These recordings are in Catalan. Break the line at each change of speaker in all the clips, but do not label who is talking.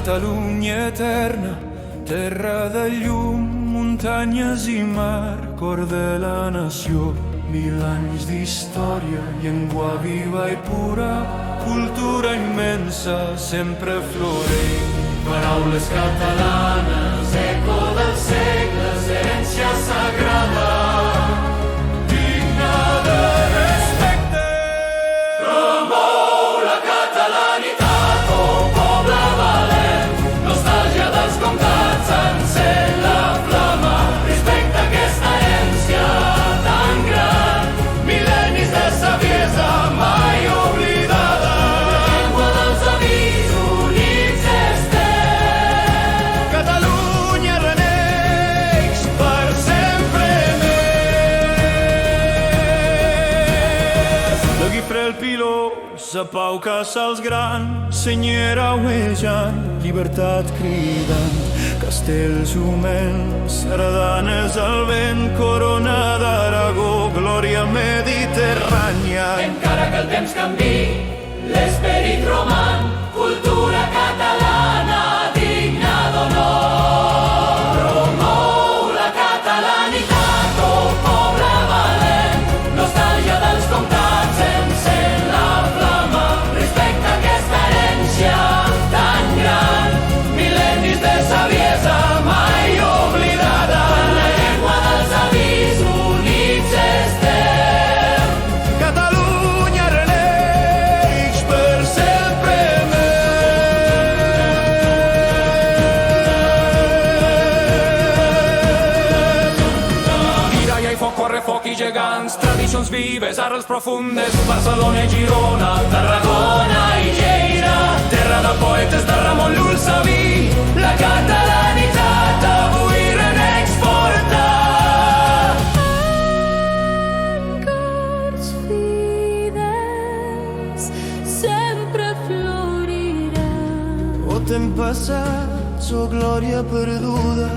Catalunya eterna, terra de llum, muntanyes i mar, cor de la nació. 1000 anys d'història, llengua viva i pura, cultura immensa, sempre florent. Paraules catalanes, eco dels segles, herència sagrada, digna de respecte. Promou la catalanitat, oh poble valent, nostàlgia dels comtats, encén la flama, respecta aquesta herència tan gran, mil·lennis de saviesa mai oblidada. La llengua dels avis units estem. Catalunya reneix per sempre més. De Guifré el Piló, sa pau caça els grans, senyera uejant, llibertat cridant, castells humans, sardanes al vent, corona d'Aragó, glòria mediterrània. Encara que el temps canvi, l'esperit roman, cultura catalana digna d'honor. Promou la catalanitat, oh poble valent, nostàlgia dels comtats, encén la flama, respecta aquesta herència tan gran, mil·lennis de saviesa mai oblidada. La llengua dels avis units estem. Catalunya reneix per sempre més. Miralla i foc, corre foc i gegants, tradicions vives, arrels profundes, Barcelona i Girona, Tarragona i Lleida, terra de poetes de Ramon Llull Sabí, la catalanitat avui renexporta.
Cors fidels sempre floriran.
O temps passat o glòria perduda,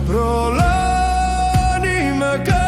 però l'ànima que